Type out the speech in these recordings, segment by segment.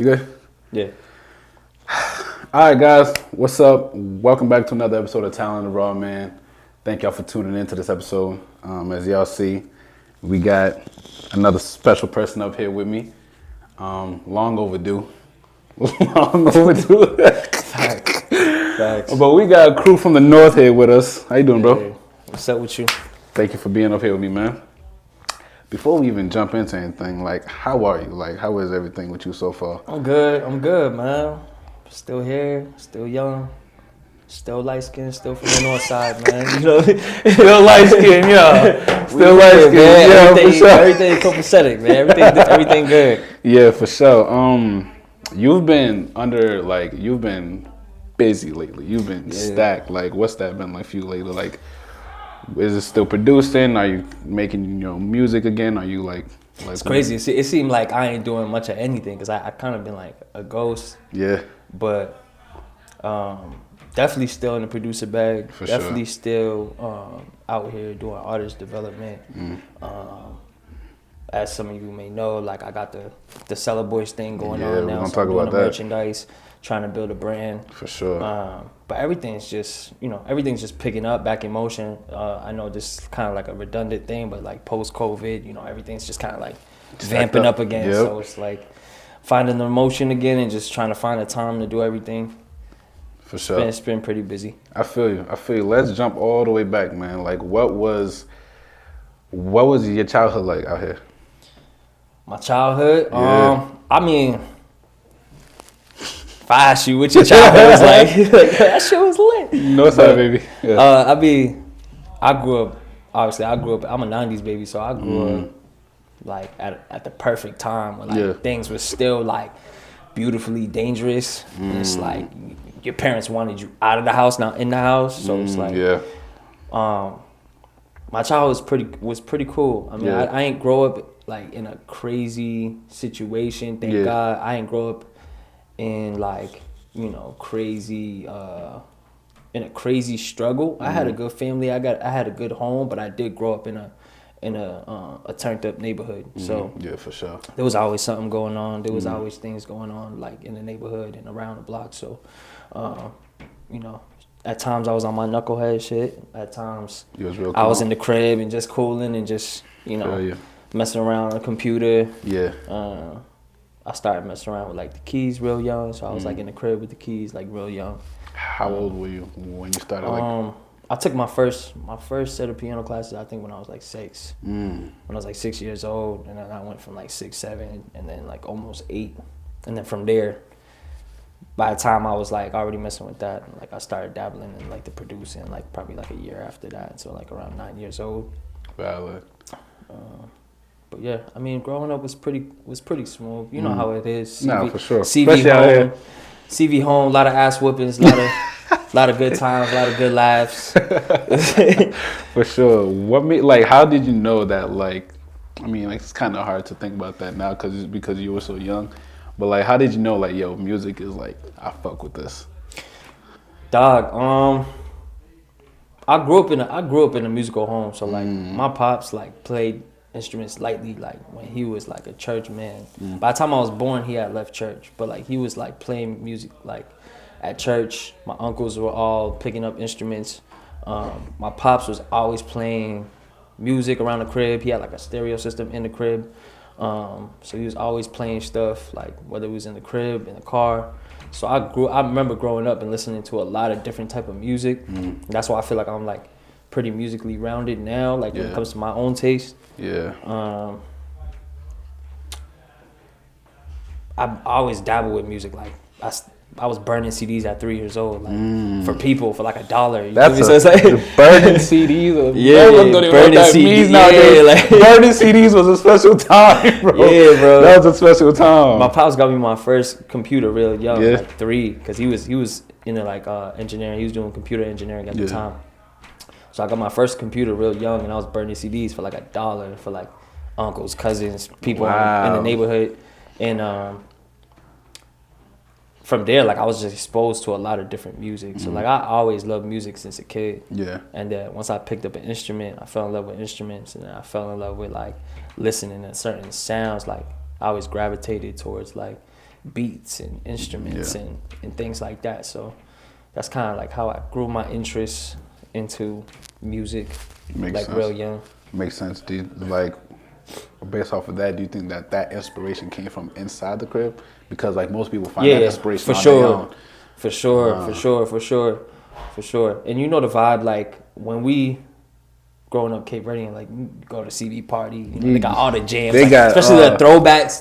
You good? Yeah. All right, guys. What's up? Welcome back to another episode of Talent of Raw Man. Thank y'all for tuning into this episode. As y'all see, we got another special person up here with me. Long overdue. Long overdue. Facts. But we got Cruu from the North here with us. How you doing, bro? Hey, what's up with you? Thank you for being up here with me, man. Before we even jump into anything, like, how are you? Like, how is everything with you so far? I'm good, man. Still here, still young, still light skinned, still from the north side, man. You know, Still light skin, yeah. Still light skin, man. yeah, Everything, for sure. everything copacetic, man. Everything good. Yeah, for sure. You've been busy lately. You've been stacked. Like, what's that been like for you lately? Like, is it still producing? Are you making music again? Are you like It's crazy. It seemed like I ain't doing much of anything because I kind of been like a ghost. Yeah. But definitely still in the producer bag. For definitely sure. still out here doing artist development. As some of you may know, like I got the Cellar Boys thing going on now. We're So I'm gonna doing talk the about that. merchandise, trying to build a brand. For sure. But everything's just picking up, back in motion. I know this is kind of like a redundant thing, but like post-COVID, everything's just kind of like vamping up again. Yep. So it's like finding the motion again and just trying to find the time to do everything. For sure. It's been pretty busy. I feel you. Let's jump all the way back, man. Like, what was your childhood like out here? My childhood, Yeah. I mean, if I ask you what your childhood was like, that shit was lit. Northside, baby. Yeah. I grew up, I'm a 90s baby, so I grew up like at the perfect time when things were still like beautifully dangerous. And it's like your parents wanted you out of the house, not in the house. So it's like, my childhood was pretty cool. I mean, I ain't grow up like in a crazy situation. Thank God. I ain't grow up in like, crazy, in a crazy struggle. I had a good family. I had a good home, but I did grow up in a turned up neighborhood. So yeah, for sure. there was always something going on. There was always things going on like in the neighborhood and around the block. So, at times I was on my knucklehead shit. At times I was in the crib and just cooling and just, messing around on the computer. Yeah. I started messing around with like the keys real young. So I was like in the crib with the keys like real young. How old were you when you started? Like, I took my first set of piano classes, I think when I was like 6. When I was like 6 years old, and then I went from like 6, 7, and then like almost 8. And then from there, by the time I was like already messing with that, like I started dabbling in like the producing, like probably like a year after that. So like around 9 years old. valid. But yeah, I mean, growing up was pretty smooth. You know how it is. No, for sure. CV home, a lot of ass whoopings, a lot of good times, a lot of good laughs. For sure. How did you know that, it's kind of hard to think about that now because you were so young. But, how did you know, music is, I fuck with this? Dog, I grew up in a musical home. So, my pops, played instruments lightly, when he was, a church man. By the time I was born, he had left church. But, he was, playing music, at church. My uncles were all picking up instruments. My pops was always playing music around the crib. He had, a stereo system in the crib. So he was always playing stuff, whether it was in the crib, in the car. So I remember growing up and listening to a lot of different type of music. That's why I feel like I'm, pretty musically rounded now, when it comes to my own taste. Yeah. I always dabble with music. I was burning CDs at 3 years old, for people for $1. Burning CDs. Burning CDs. Burning CDs was a special time, bro. Yeah, bro. That was a special time. My pops got me my first computer real young, 3, because he was into engineering. He was doing computer engineering at the time. So I got my first computer real young, and I was burning CDs for $1 for uncles, cousins, people in the neighborhood, and from there, I was just exposed to a lot of different music. So I always loved music since a kid. Yeah. And once I picked up an instrument, I fell in love with instruments, and then I fell in love with listening to certain sounds. I always gravitated towards beats and instruments and things like that. So that's kind of like how I grew my interest into music, Makes like sense. real young. Makes sense. Do you, like, based off of that, do you think that inspiration came from inside the crib? Because like most people find that inspiration for on sure. their own. For sure. And you know the vibe, like when we growing up Cape Verdean, like you go to CV party, you know, they got all the jams, They like, got, especially the throwbacks.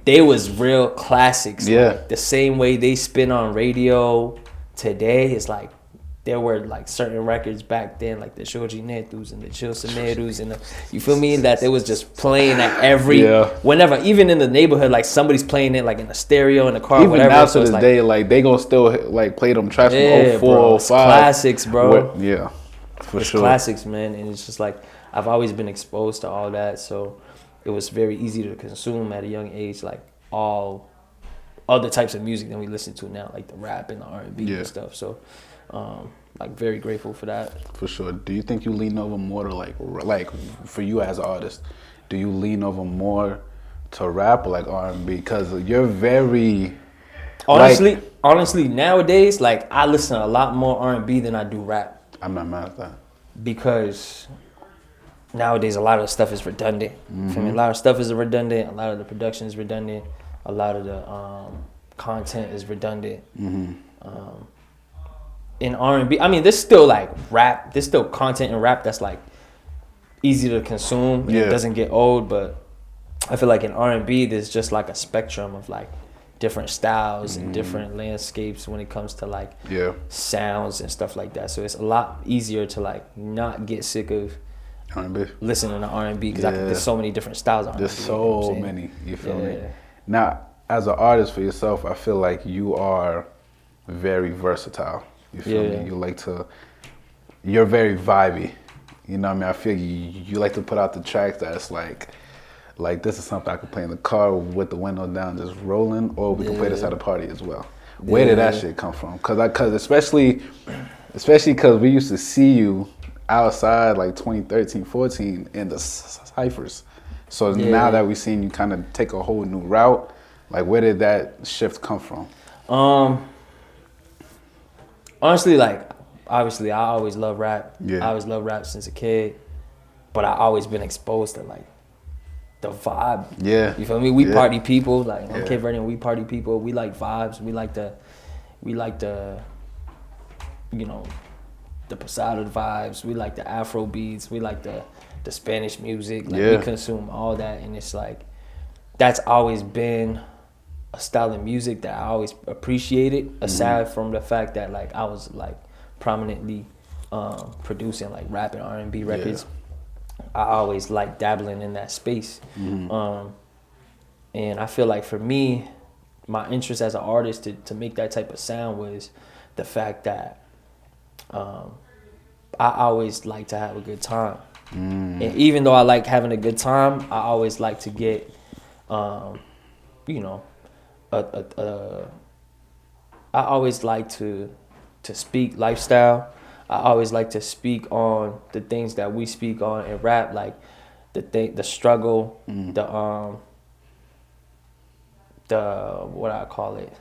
They was real classics. Yeah. Like, the same way they spin on radio today, it's like there were like certain records back then, like the Shoji Netus and the Chill Semerus and the, you feel me? That they was just playing at every whenever, even in the neighborhood, like somebody's playing it like in the stereo in the car, Even whatever. now so to this like, day, like they gonna still like play them tracks from 04, bro, it's 05. classics, bro. Yeah, for It's sure. classics, man, and it's just like I've always been exposed to all that, so it was very easy to consume at a young age, like all other types of music than we listen to now, like the rap and the R&B and stuff. So, like very grateful for that. For sure. Do you think you lean over more to like for you as an artist? Do you lean over more to rap or like R&B? Because you're very honestly, nowadays, like I listen to a lot more R&B than I do rap. I'm not mad at that. Because nowadays a lot of the stuff is redundant. For me, a lot of stuff is redundant. A lot of the production is redundant. A lot of the content is redundant. In R&B, I mean, there's still like rap. There's still content in rap that's like easy to consume. And it doesn't get old. But I feel like in R&B, there's just like a spectrum of like different styles and different landscapes when it comes to like sounds and stuff like that. So it's a lot easier to like not get sick of R&B. listening to R&B because there's so many different styles of R&B. There's so many. You feel me? Now, as an artist for yourself, I feel like you are very versatile. You feel me? You like to. You're very vibey. You know what I mean? I feel you like to put out the tracks that's like this is something I could play in the car with the window down, just rolling, or we can play this at a party as well. Where did that shit come from? Cause especially because we used to see you outside like 2013, 14 in the ciphers. So now that we've seen you kind of take a whole new route, like where did that shift come from? Honestly, like obviously I always love rap. Yeah. I always love rap since a kid, but I always been exposed to like the vibe. Yeah. You feel me? We party people. Like on Cape Verdean, we party people. We like vibes. We like the you know, the Posada vibes. We like the Afro beats. We like the Spanish music. Like we consume all that, and it's like that's always been a style of music that I always appreciated. Aside from the fact that like I was like prominently producing like rap and R&B records. I always like dabbling in that space. And I feel like for me, my interest as an artist to make that type of sound was the fact that I always like to have a good time. And even though I like having a good time, I always like to get, you know, I always like to speak lifestyle. I always like to speak on the things that we speak on in rap, like the struggle, the what I call it,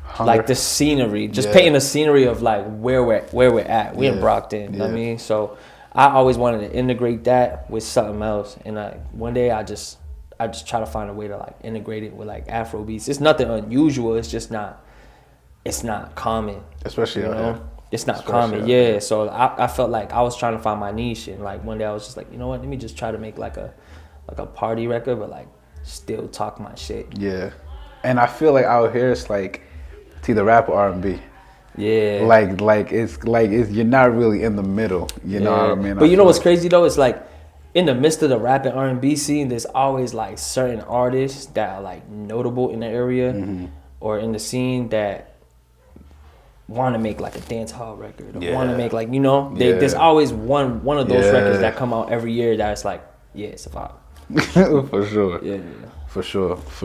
Hunger. like the scenery, just painting the scenery of like where we're at. We're in Brockton, you know what I mean? So I always wanted to integrate that with something else, and one day I just try to find a way to like integrate it with like Afro beats. It's nothing unusual. It's just not. It's not common, especially you out know. here. It's not Especially common, out yeah. here. So I felt like I was trying to find my niche, and like one day I was just like, you know what? Let me just try to make like a party record, but like still talk my shit. Yeah, and I feel like out here it's like it's either rap or R&B. Yeah. Like it's you're not really in the middle. You know what I mean? But you know what's crazy though? It's like in the midst of the rap and R&B scene, there's always like certain artists that are like notable in the area or in the scene that want to make like a dance hall record or want to make like, you know, there's always one of those records that come out every year that's like, it's a vibe. For sure. Yeah. For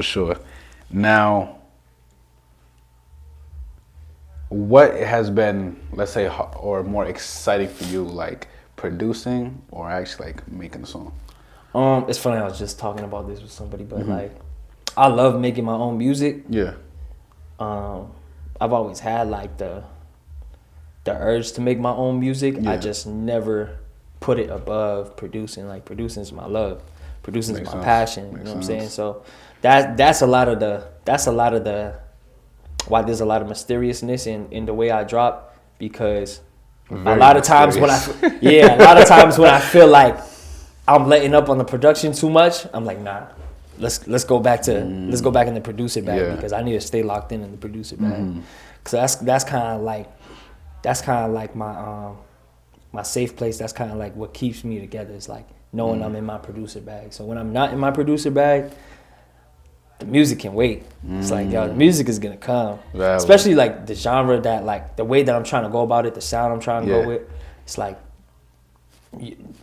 sure. Now, what has been, let's say, or more exciting for you, like producing or actually like making a song? It's funny, I was just talking about this with somebody, but like I love making my own music. Yeah. I've always had like the urge to make my own music. Yeah. I just never put it above producing. Like producing is my love. Producing is my passion. You know what I'm saying? So that's a lot of the why there's a lot of mysteriousness in the way I drop, because a lot of times when I feel like I'm letting up on the production too much, I'm like, nah, let's go back in the producer bag, because I need to stay locked in the producer bag. Cause that's kind of like my safe place. That's kind of like what keeps me together. Is like knowing I'm in my producer bag. So when I'm not in my producer bag, the music can wait. It's like, yo, the music is gonna come. Valid. Especially like the genre that, like the way that I'm trying to go about it, the sound I'm trying to go with. It's like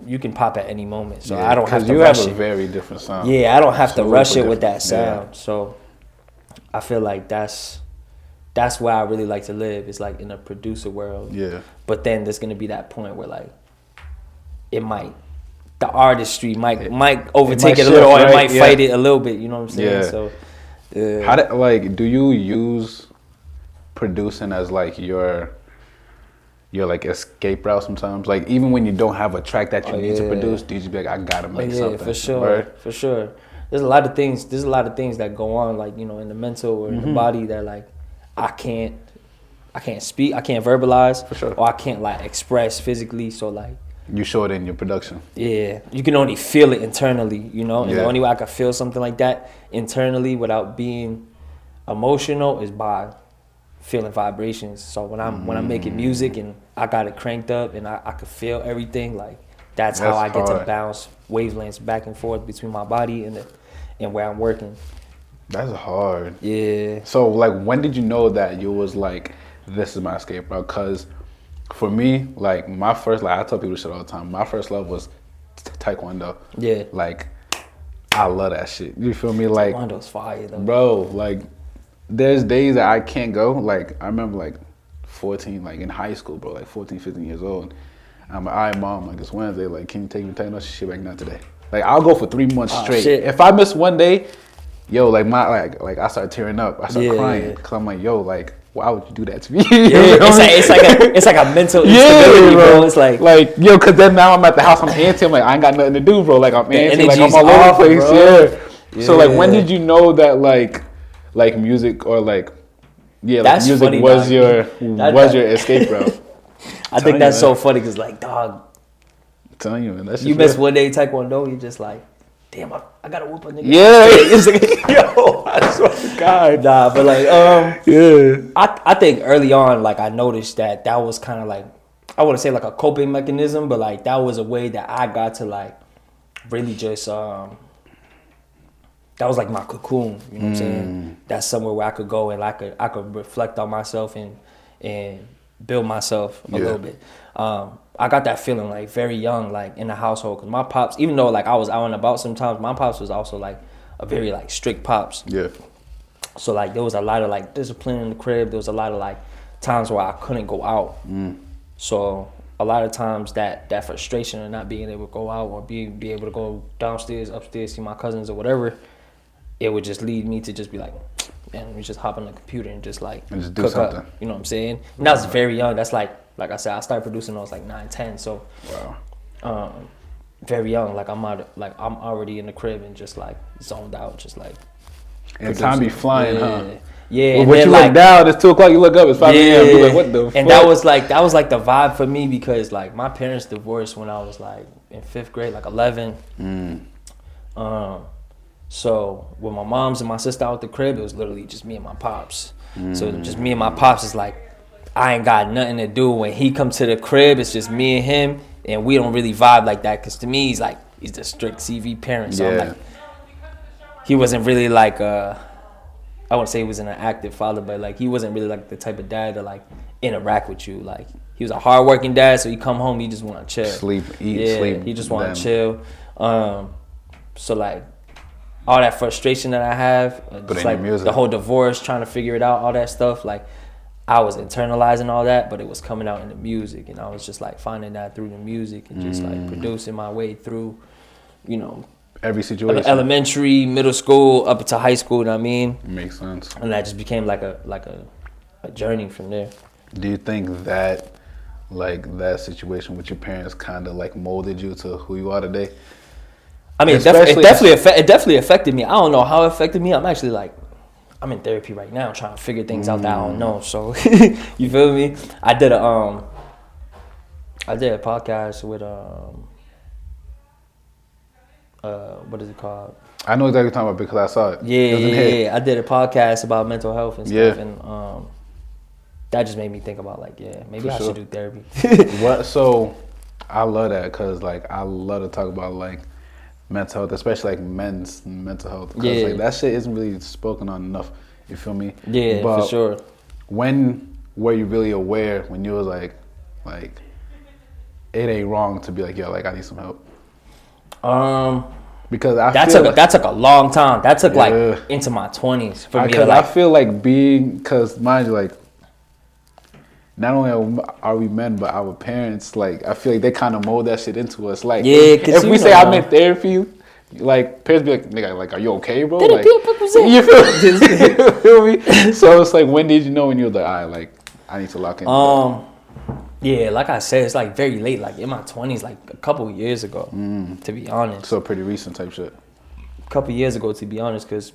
you can pop at any moment. So I don't have to rush it. You have a very different sound. Yeah, I don't have to rush it with that sound. Yeah. So I feel like that's where I really like to live. It's like in a producer world. Yeah. But then there's gonna be that point where like the artistry might overtake it a little, or it might fight it a little bit. You know what I'm saying? Yeah. So, do you use producing as like your like escape route sometimes? Like even when you don't have a track that you need to produce, do you just be like, I gotta make something? For sure, right? For sure. There's a lot of things that go on, like, you know, in the mental or in the body that like I can't speak, I can't verbalize, for sure, or I can't like express physically. So like, you show it in your production. Yeah, you can only feel it internally, you know. And the only way I can feel something like that internally without being emotional is by feeling vibrations. So when I'm making music and I got it cranked up and I could feel everything, like that's how I get to bounce wavelengths back and forth between my body and where I'm working. That's hard. Yeah. So like, when did you know that you was like, this is my escape route? Because for me, like my first, like I tell people shit all the time, my first love was taekwondo. Yeah. Like I love that shit. You feel me? Like taekwondo's fire though. Bro, like there's days that I can't go. Like I remember like 14, like in high school, bro, like 14, 15 years old. I'm like, all right, mom, like it's Wednesday, like can you take me taekwondo? Shit, like not today. Like I'll go for 3 months straight. Shit. If I miss one day, yo, like I start tearing up. I start crying because I'm like, yo, like why would you do that to me? It's like a mental instability, bro. It's like yo, because then now I'm at the house, I'm antsy. I'm like, I ain't got nothing to do, bro. Like I'm antsy, like I'm all over the place. Yeah. So like, when did you know that like music or like music funny, was your escape route? I think that's so funny because like, dog, I'm telling you, man, that's you miss one day taekwondo, you just like, damn, I gotta whoop a nigga. Yeah. It's like, yo, I swear to God. Nah, but like, I think early on, like I noticed that was kind of like, I wouldn't say like a coping mechanism, but like that was a way that I got to like really just, that was like my cocoon, you know what I'm saying? That's somewhere where I could go and I could reflect on myself and build myself a little bit. I got that feeling like very young, like in the household, because my pops, even though like I was out and about sometimes, my pops was also like a very like strict pops. Yeah. So like there was a lot of like discipline in the crib. There was a lot of like times where I couldn't go out. So a lot of times that frustration of not being able to go out or be able to go downstairs, upstairs, see my cousins or whatever, it would just lead me to just be like, man, let me just hop on the computer and just like just do something. Up. You know what I'm saying? And I was very young. That's like I said, I started producing when I was like 9, 10. So very young. Like I'm already in the crib and just like zoned out, just like. And time be flying, huh? Yeah. Well, when you look down, it's 2 o'clock. You look up, it's 5 a.m. You're like, what the fuck? And that was like the vibe for me because like my parents divorced when I was like in 5th grade, like 11. So with my mom's and my sister out the crib, it was literally just me and my pops. So just me and my pops is like, I ain't got nothing to do. When he come to the crib, it's just me and him, and we don't really vibe like that. Cause to me, he's the strict CV parent. So I'm like, he wasn't really like I wouldn't say he wasn't an active father, but like he wasn't really like the type of dad to like interact with you. Like he was a hardworking dad, so he come home, he just want to chill, sleep, eat, sleep. He just want to chill. So like all that frustration that I have, just like the whole divorce, trying to figure it out, all that stuff, like I was internalizing all that, but it was coming out in the music, and I was just like finding that through the music and just like producing my way through, you know. every situation. Elementary, middle school, up to high school. You know what I mean? Makes sense. And that just became like a journey from there. Do you think that like that situation with your parents kind of like molded you to who you are today? I mean, it definitely affected me. I don't know how it affected me. I'm actually like, I'm in therapy right now, trying to figure things out that I don't know. So, you feel me? I did a podcast with what is it called? I know exactly what you're talking about because I saw it. Yeah. I did a podcast about mental health and stuff, and that just made me think about like, maybe I should do therapy. So, I love that because like I love to talk about like mental health, especially like men's mental health. Because like that shit isn't really spoken on enough. You feel me? Yeah, but for sure. When were you really aware when you was like it ain't wrong to be like, yo, like I need some help? Because that took a long time. That took like into my 20s for me. I feel like because mind you, like not only are we men, but our parents, like I feel like they kind of mold that shit into us. Like if we say I'm in therapy, like parents be like, nigga, like are you okay, bro? Like, you feel me? So it's like, when did you know when you were like, all right, like I need to lock in? Yeah, like I said, it's like very late, like in my 20s, like a couple of years ago, to be honest. So pretty recent type shit. A couple of years ago, to be honest, because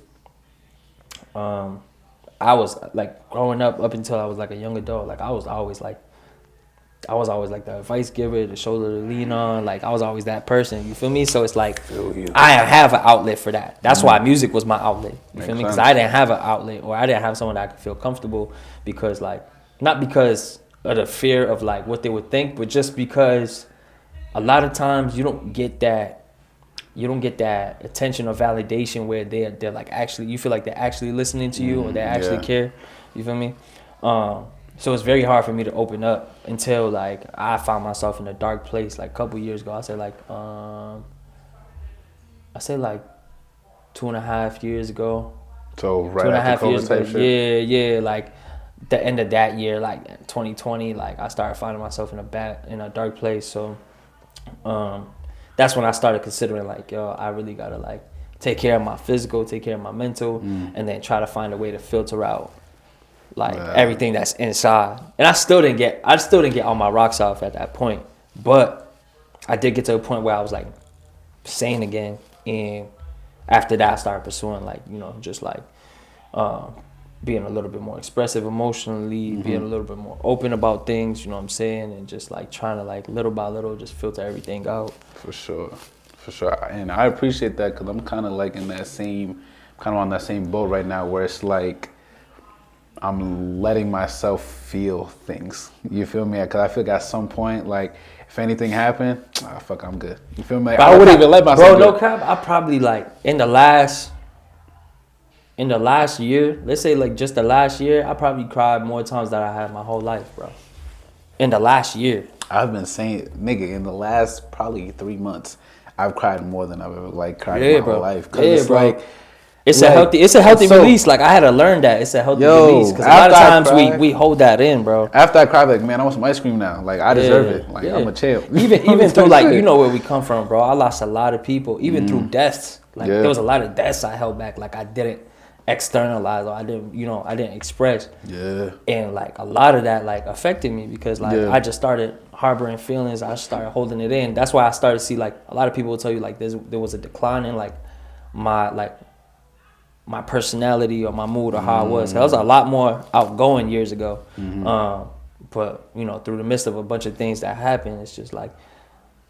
I was like growing up until I was like a young adult, like I was always like the advice giver, the shoulder to lean on, like I was always that person, you feel me? So it's like, I have an outlet for that. That's why music was my outlet, you feel me? Because I didn't have an outlet, or I didn't have someone that I could feel comfortable, because like, not because of the fear of like what they would think, but just because a lot of times you don't get that attention or validation where they're like actually, you feel like they're actually listening to you, or they actually care, you feel me? So it's very hard for me to open up until like I found myself in a dark place like a couple years ago. I say like 2.5 years ago. So right after COVID type shit? Yeah, like the end of that year, like 2020, like I started finding myself in a dark place. So that's when I started considering like, yo, I really gotta like take care of my physical, take care of my mental, and then try to find a way to filter out like everything that's inside. And I still didn't get all my rocks off at that point, but I did get to a point where I was like sane again. And after that, I started pursuing like, you know, just like being a little bit more expressive emotionally, being a little bit more open about things, you know what I'm saying? And just like trying to like little by little just filter everything out. For sure. And I appreciate that, because I'm kind of like on that same boat right now, where it's like I'm letting myself feel things. You feel me? Because I feel like at some point, like if anything happened, fuck, I'm good. You feel me? Like, I wouldn't even let myself. Bro, no cap. I probably like in the last year, let's say like just the last year, I probably cried more times than I have my whole life, bro. In the last year. I've been saying, nigga, in the last probably 3 months, I've cried more than I've ever like cried in my whole life. Cause it's bro. like, it's a healthy release. Like I had to learn that it's a healthy release, because a lot of times we hold that in, bro. After I cried, like, man, I want some ice cream now. Like I deserve it. Like I'm a chill. Even through like, you know where we come from, bro. I lost a lot of people, even through deaths. Like there was a lot of deaths I held back. Like I didn't externalize, or I didn't express. Yeah. And like a lot of that like affected me, because like I just started harboring feelings. I started holding it in. That's why I started to see like a lot of people will tell you like there was a decline in like my personality or my mood or how I was. I was a lot more outgoing years ago. But you know, through the midst of a bunch of things that happened, it's just like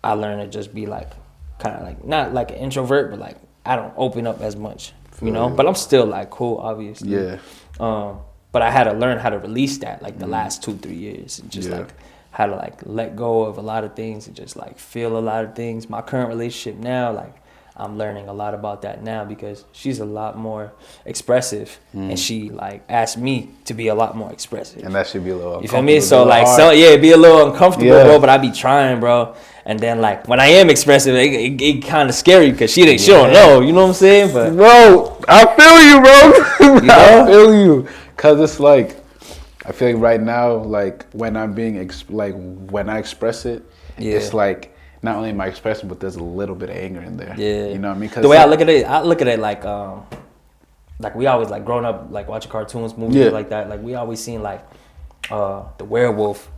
I learned to just be like kind of like not like an introvert, but like I don't open up as much. You know, but I'm still like cool, obviously. Yeah. But I had to learn how to release that like the last 2-3 years, and just like how to like let go of a lot of things and just like feel a lot of things. My current relationship now, like I'm learning a lot about that now, because she's a lot more expressive, and she like asked me to be a lot more expressive. And that should be a little uncomfortable. You feel me? So like be a little uncomfortable, bro. But I be trying, bro. And then like when I am expressive, it kind of scary, because she don't know. You know what I'm saying? But bro, I feel you, bro. You know? I feel you, cause it's like I feel like right now, like when I'm being when I express it, it's like not only am I expressing, but there's a little bit of anger in there. Yeah. You know what I mean? The way I look at it like we always like growing up like watching cartoons, movies like that. Like we always seen like the werewolf.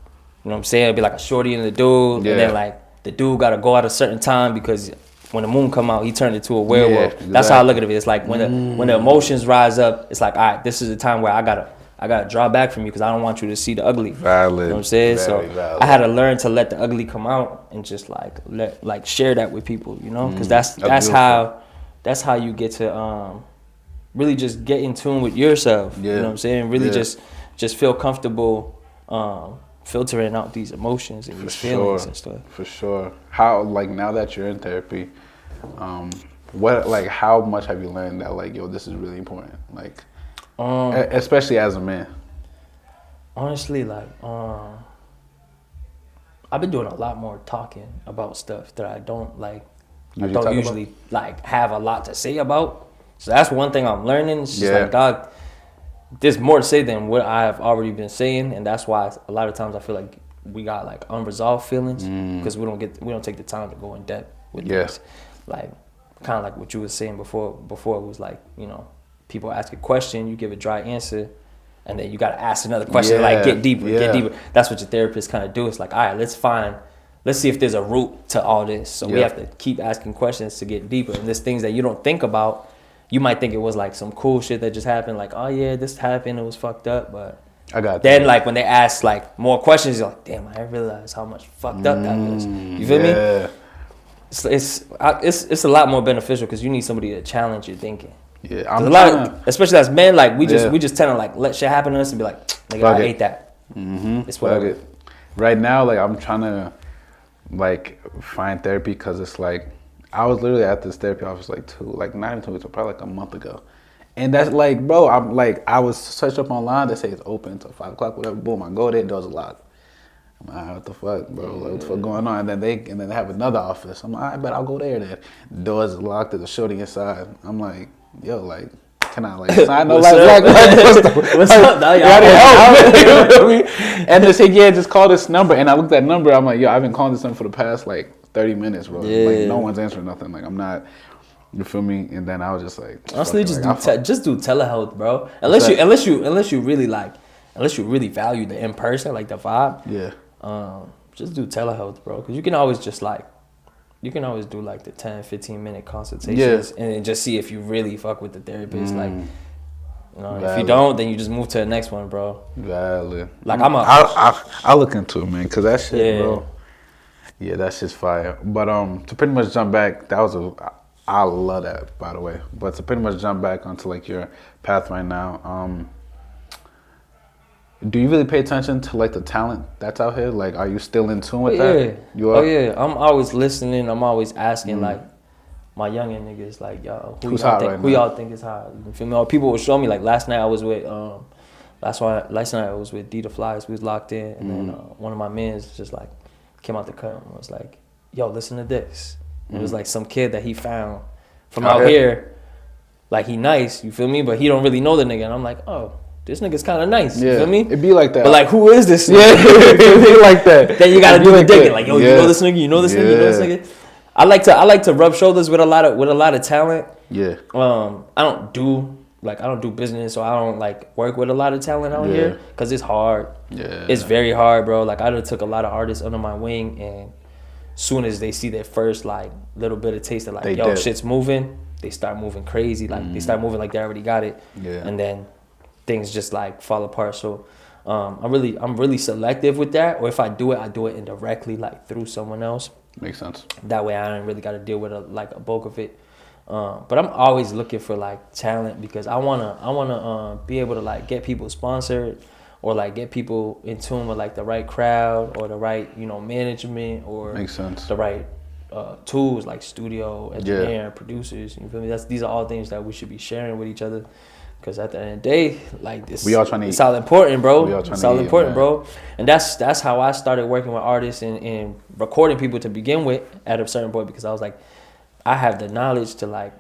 You know what I'm saying? It'd be like a shorty and the dude, and then like the dude got to go at a certain time because when the moon come out, he turned into a werewolf. Yeah, exactly. That's how I look at it. It's like when the emotions rise up, it's like, all right, this is the time where I gotta draw back from you because I don't want you to see the ugly. Valid. You know what I'm saying? Very so valid. I had to learn to let the ugly come out and just like share that with people, you know? Because that's how you get to really just get in tune with yourself. Yeah. You know what I'm saying? Really just feel comfortable filtering out these emotions and these feelings and stuff. For sure. How, like, now that you're in therapy, how much have you learned that, like, yo, this is really important? Like, especially as a man. Honestly, like, I've been doing a lot more talking about stuff that I don't like. I don't usually like have a lot to say about. So that's one thing I'm learning. It's just like, dog, there's more to say than what I have already been saying, and that's why a lot of times I feel like we got like unresolved feelings because we don't take the time to go in depth with this. Like, kind of like what you were saying before. Before it was like, you know, people ask a question, you give a dry answer, and then you got to ask another question, like get deeper. That's what your therapist kind of do. It's like, all right, let's see if there's a root to all this. So we have to keep asking questions to get deeper. And there's things that you don't think about. You might think it was like some cool shit that just happened, like, oh yeah, this happened, it was fucked up, but then like when they ask like more questions, you're like, damn, I didn't realize how much fucked up that was. You feel me? It's a lot more beneficial because you need somebody to challenge your thinking. Yeah, especially as men, like we just tend to like let shit happen to us and be like, nigga, I hate that. It's whatever. Right now, like I'm trying to like find therapy because it's like I was literally at this therapy office like not even 2 weeks, probably like a month ago. And that's like, bro, I'm like, I was searched up online, they say it's open until 5 o'clock, whatever, boom, I go there, doors are locked. I'm like, what the fuck, bro, like, what the fuck going on? And then they have another office. I'm like, I bet I'll go there then. Doors are locked, there's a shorty inside. I'm like, yo, like, can I like sign up? What's up? Now help me. And they said, yeah, just call this number. And I looked at that number, I'm like, yo, I've been calling this number for the past like 30 minutes, bro. Like no one's answering nothing. Like I'm not, you feel me? And then I was just like, honestly, just do telehealth, bro. Unless you really value the in person, like the vibe. Yeah. Just do telehealth, bro. Because you can always do like the 10-15 minute consultations and just see if you really fuck with the therapist. Like, you know, if you don't, then you just move to the next one, bro. Valid. Like I'll look into it, man, because that shit, bro. Yeah, that's just fire. But to pretty much jump back, I love that, by the way. But to pretty much jump back onto like your path right now, do you really pay attention to like the talent that's out here? Like, are you still in tune with that? You are? Oh yeah, I'm always listening. I'm always asking like my youngin' niggas, like, yo, who y'all think is hot? You feel me? Or people will show me, like last night I was with DTheFlyest. We was locked in, and then one of my mans just like came out the cut and was like, yo, listen to this. And it was like some kid that he found from out here. Like, he nice, you feel me? But he don't really know the nigga. And I'm like, oh, this nigga's kind of nice, you feel me? It be like that. But like, who is this nigga? Yeah, it be like that. Then you gotta do the digging. Like, yo, you know this nigga? You know this nigga? You know this nigga? I like to rub shoulders with a lot of talent. Yeah. I don't do business, so I don't like work with a lot of talent out here because it's hard. Yeah. It's very hard, bro. Like, I done took a lot of artists under my wing, and soon as they see their first like little bit of taste of like, shit's moving, they start moving crazy. Like they start moving like they already got it. Yeah. And then things just like fall apart. So I'm really selective with that. Or if I do it indirectly, like through someone else. Makes sense. That way I don't really got to deal with a bulk of it. But I'm always looking for like talent because I wanna be able to like get people sponsored or like get people in tune with like the right crowd or the right, you know, management or makes sense. The right tools like studio, engineer, producers. You feel me? These are all things that we should be sharing with each other. Because at the end of the day, like this, it's all important, bro. It's all important, bro. And that's how I started working with artists and recording people to begin with at a certain point, because I was like, I have the knowledge to like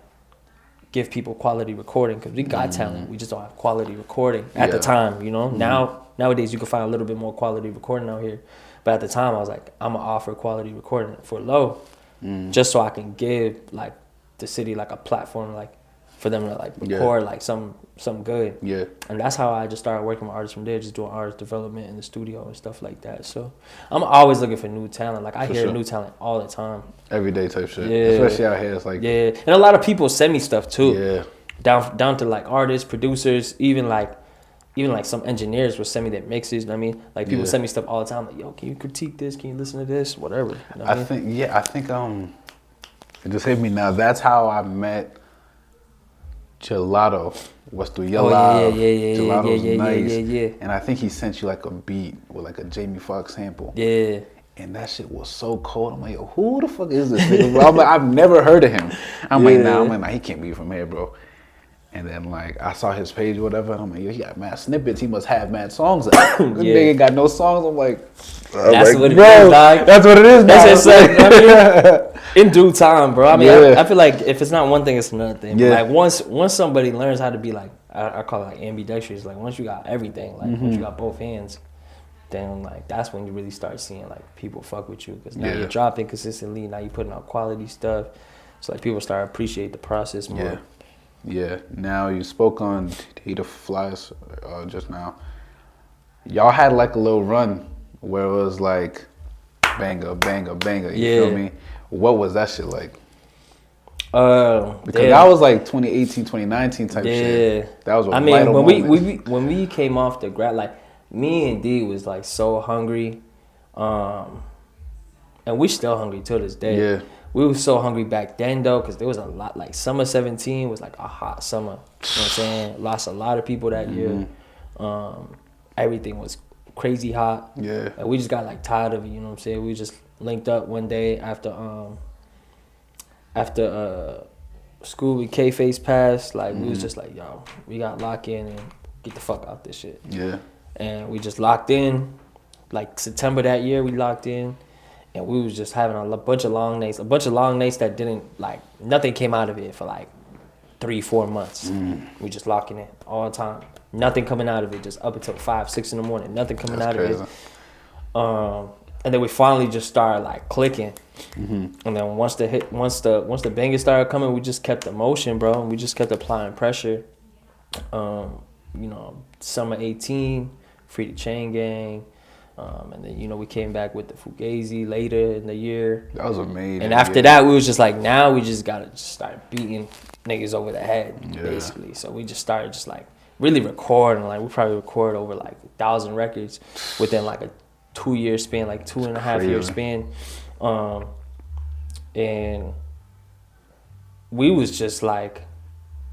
give people quality recording, because we got talent, we just don't have quality recording at the time, you know. Nowadays you can find a little bit more quality recording out here, But at the time, I was like, I'm gonna offer quality recording for low, just so I can give like the city like a platform, like for them to like record like some good. Yeah. And that's how I just started working with artists from there, just doing artist development in the studio and stuff like that. So I'm always looking for new talent. Like I hear new talent all the time. Everyday type shit. Yeah. Especially out here, it's like and a lot of people send me stuff too. Yeah. Down to like artists, producers, even like some engineers will send me their mixes. You know what I mean? Like people send me stuff all the time. Like, yo, can you critique this? Can you listen to this? Whatever. You know what I think it just hit me now. That's how I met Gelato. Was through your live. Gelato's nice. And I think he sent you like a beat with like a Jamie Foxx sample. Yeah. And that shit was so cold. I'm like, yo, who the fuck is this nigga, bro? I'm like, I've never heard of him. I'm like, nah, he can't be from here, bro. And then like I saw his page or whatever, and I'm like, yo, he got mad snippets. He must have mad songs. This nigga got no songs. I'm like, that's what it is, dog. That's what it is, dog. That's just like, in due time, bro. I mean, I feel like if it's not one thing, it's another thing. Yeah. Like once somebody learns how to be like, I call it like ambidextrous. Like once you got everything, like once you got both hands, then like that's when you really start seeing like people fuck with you, because now you're dropping consistently. Now you're putting out quality stuff. So like people start appreciate the process more. Yeah. Now you spoke on DTheFlyest just now. Y'all had like a little run where it was like banger, banger, banger. You feel me? What was that shit like? Because that was like 2018, 2019 type shit. That was a vital moment. when we came off the grad, like me and D was like so hungry, and we still hungry till this day. Yeah. We were so hungry back then though, because there was a lot, like summer 17 was like a hot summer. You know what I'm saying? Lost a lot of people that year. Everything was crazy hot. Yeah. And we just got like tired of it, you know what I'm saying? We just linked up one day after school with K-Face passed. Like we was just like, yo, we got lock in and get the fuck out this shit. Yeah. And we just locked in. Like September that year, we locked in. And we was just having a bunch of long nights that didn't, like, nothing came out of it for like 3-4 months. We just locking in all the time. Nothing coming out of it, just up until 5-6 in the morning. Nothing coming out of it. And then we finally just started like clicking. And then once the bangers started coming, we just kept the motion, bro. And we just kept applying pressure. Summer 18, Free the Chain Gang. And then, we came back with the Fugazi later in the year. That was amazing. And after that, we was just like, now we just got to start beating niggas over the head, basically. So we just started just like really recording. Like we probably record over like 1,000 records within like a 2-year span, like 2.5 year span. And we was just like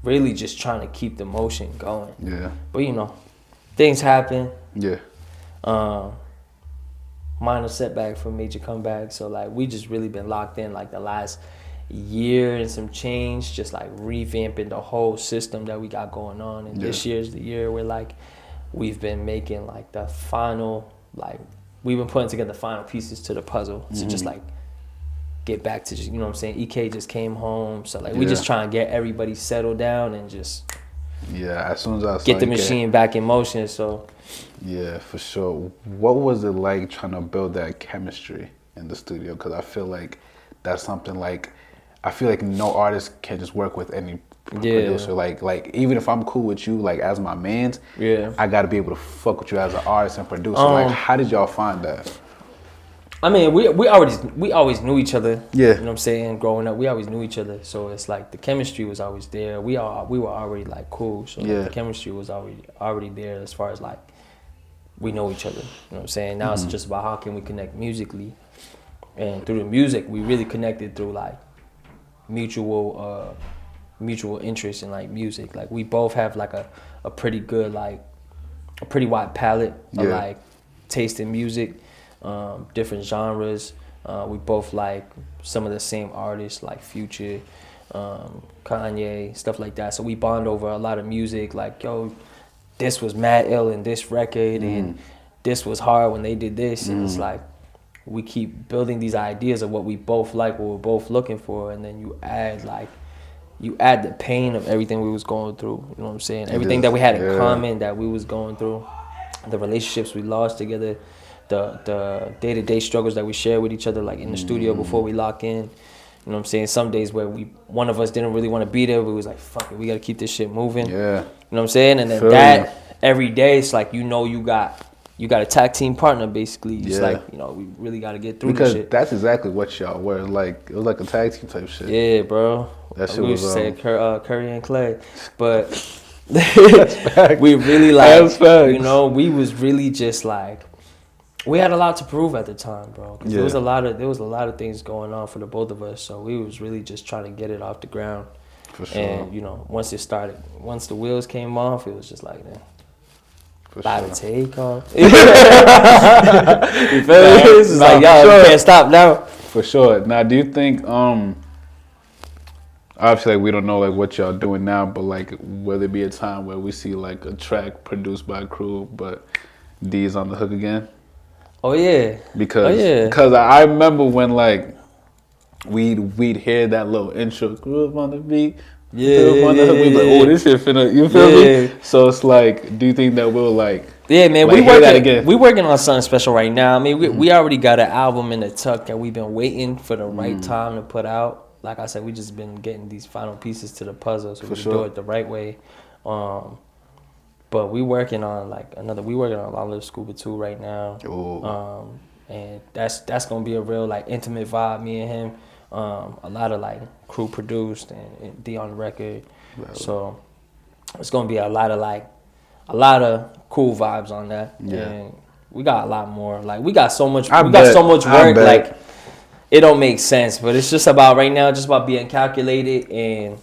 really just trying to keep the motion going. Yeah. But, things happen. Yeah. Minor setback for major comeback. So like we just really been locked in like the last year and some change, just like revamping the whole system that we got going on. And this year's the year where like we've been making like the final, like we've been putting together the final pieces to the puzzle to just like get back to just, EK just came home. So like we just trying to get everybody settled down and just as soon as I get the machine back in motion. So yeah, for sure. What was it like trying to build that chemistry in the studio? Because I feel like that's something like, I feel like no artist can just work with any producer. Like even if I'm cool with you, like as my mans, I got to be able to fuck with you as an artist and producer. Like, how did y'all find that? I mean, we always knew each other. Yeah. You know what I'm saying? Growing up, we always knew each other. So it's like the chemistry was always there. We were already like cool. So like, the chemistry was already there as far as like we know each other. You know what I'm saying? Now it's just about how can we connect musically. And through the music, we really connected through like mutual interest in like music. Like we both have like a pretty good, like a pretty wide palette of like taste in music. Different genres. We both like some of the same artists like Future, Kanye, stuff like that. So we bond over a lot of music. Like, yo, this was mad ill in this record, and this was hard when they did this. And it's like we keep building these ideas of what we both like, what we're both looking for, and then you add the pain of everything we was going through. You know what I'm saying? Everything that we had in common that we was going through, the relationships we lost together. the day-to-day struggles that we share with each other, like in the studio before we lock in. You know what I'm saying? Some days where one of us didn't really want to be there, we was like, fuck it, we got to keep this shit moving. Yeah. You know what I'm saying? And then every day, it's like, you got a tag team partner, basically. It's like, we really got to get through this shit. Because that's exactly what y'all were. Like, it was like a tag team type shit. Yeah, bro. That shit we was... used to say Curry and Clay. But we really, like, we was really just, like, we had a lot to prove at the time, bro. 'Cause there was a lot of things going on for the both of us. So we was really just trying to get it off the ground. For sure. And, once the wheels came off, it was just like, man. About to take off. You feel me? It's like, y'all can't stop now. For sure. Now, do you think, obviously, like, we don't know, like, what y'all doing now, but, like, will there be a time where we see, like, a track produced by Cruu, but D's on the hook again? Oh, yeah. Because I remember when, like, we'd hear that little intro, Cruu on the beat. We'd be like, oh, this shit finna, you feel me? So it's like, do you think that we'll, like... Yeah, man, like, we working on something special right now. I mean, we already got an album in the tuck that we've been waiting for the right time to put out. Like I said, we just been getting these final pieces to the puzzle so we can do it the right way. But we working on Long Live Scuba 2 right now. And that's gonna be a real, like, intimate vibe, me and him. A lot of, like, Cruu produced and D on the record. So it's gonna be a lot of cool vibes on that. And we got a lot more. Like, we got so much work, like, it don't make sense. But it's just about right now, just about being calculated, and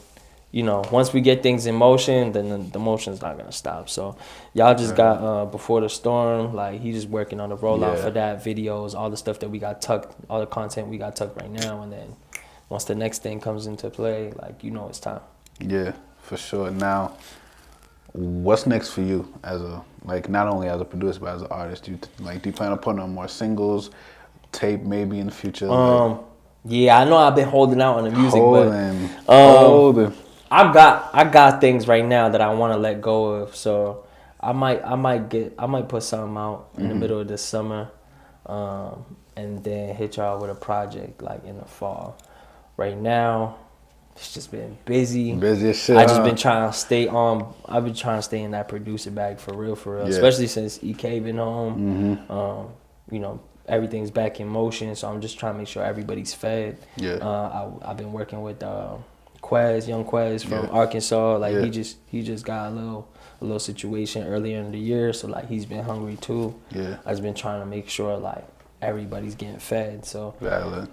once we get things in motion, then the motion's not gonna stop. So y'all just got Before the Storm, like, he's just working on the rollout for that, videos, all the stuff that we got tucked, all the content we got tucked right now, and then once the next thing comes into play, like, it's time. Yeah, for sure. Now, what's next for you as a, like, not only as a producer but as an artist? Do you plan on putting on more singles, tape maybe in the future? Yeah, I know I've been holding out on the music, holding. I got things right now that I want to let go of, so I might put something out in the middle of this summer, and then hit y'all with a project, like, in the fall. Right now, it's just been busy. Busy as shit. I just been trying to stay on. I've been trying to stay in that producer bag for real. Especially since EK been home. Everything's back in motion, so I'm just trying to make sure everybody's fed. I've been working with young Quez from Arkansas. Like, he just got a little situation earlier in the year, so, like, he's been hungry too. I've just been trying to make sure, like, everybody's getting fed. So valid.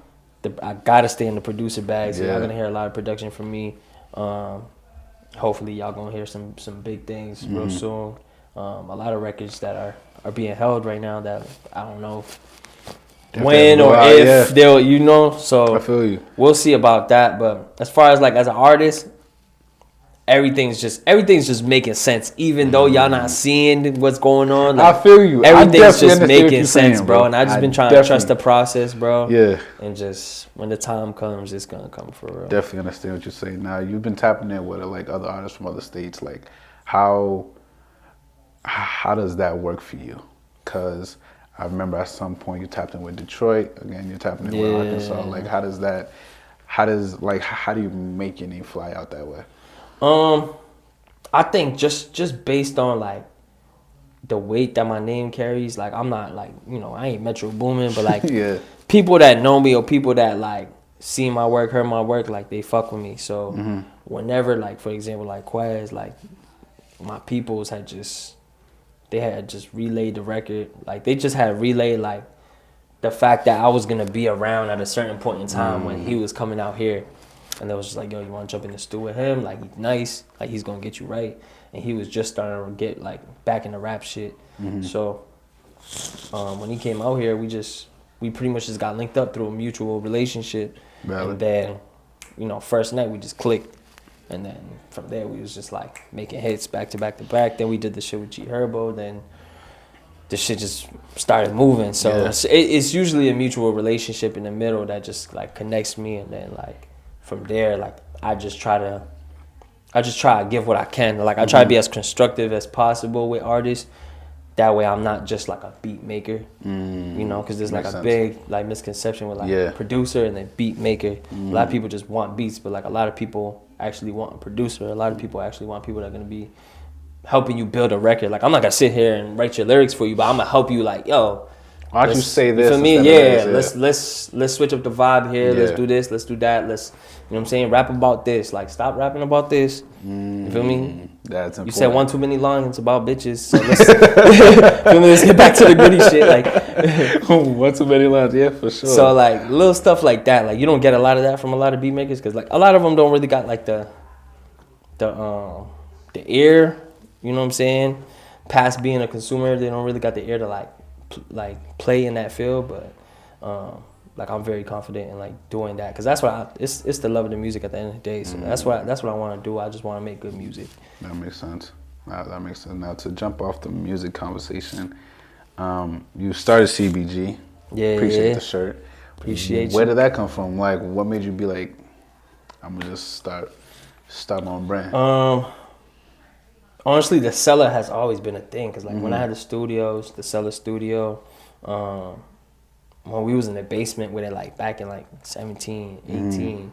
I gotta stay in the producer bag, so y'all gonna hear a lot of production from me. Hopefully y'all gonna hear some big things real soon. A lot of records that are being held right now that I don't know when or if they'll, so I feel you. We'll see about that. But as far as, like, as an artist, everything's just making sense, even though y'all not seeing what's going on. Like, I feel you. Everything's just making sense, saying, bro. And I just been trying to trust the process, bro. Yeah. And just when the time comes, it's gonna come for real. Definitely understand what you're saying. Now, you've been tapping in with, like, other artists from other states. Like, how does that work for you? Because I remember at some point you tapped in with Detroit. Again, you're tapping in with Arkansas. Like, how do you make your name fly out that way? I think just based on, like, the weight that my name carries, like, I'm not, like, I ain't Metro Boomin, but, like, people that know me or people that, like, see my work, heard my work, like, they fuck with me. So whenever, like, for example, like, Quez, like, my peoples had just relayed the record. Like, they just had relayed, like, the fact that I was gonna be around at a certain point in time when he was coming out here. And they was just like, yo, you want to jump in the stew with him? Like, he's nice. Like, he's going to get you right. And he was just starting to get, like, back in the rap shit. So when he came out here, we pretty much just got linked up through a mutual relationship. And then, first night we just clicked. And then from there we was just, like, making hits back to back to back. Then we did the shit with G Herbo. Then the shit just started moving. So it's usually a mutual relationship in the middle that just, like, connects me. And then, like, from there, like, I just try to give what I can. Like, I try to be as constructive as possible with artists, that way I'm not just like a beat maker, you know, because there's like a big like misconception with like producer and then beat maker. A lot of people just want beats, but like a lot of people actually want a producer. A lot of people actually want people that are gonna be helping you build a record. Like I'm not gonna sit here and write your lyrics for you, but I'm gonna help you. Like, yo, why don't you say this? For me, yeah, let's switch up the vibe here. Let's do this. Let's do that. Let's, you know what I'm saying? Rap about this. Like, stop rapping about this. You feel me? That's important. You said one too many lines about bitches, so let's let's get back to the gritty shit. Like, one too many lines, yeah, for sure. So like little stuff like that. Like you don't get a lot of that from a lot of beat makers because like a lot of them don't really got like the ear. You know what I'm saying? Past being a consumer, they don't really got the ear to like play in that field, but like I'm very confident in like doing that because that's what it's the love of the music at the end of the day. So that's what I want to do. I just want to make good music. That makes sense. That makes sense. Now to jump off the music conversation, you started CBG. Yeah, appreciate the shirt. Appreciate. Where did that come from? Like, what made you be like, I'm gonna just start my own brand? Honestly, the cellar has always been a thing because like when I had the cellar studio, when we was in the basement with it, like back in like 17, 18,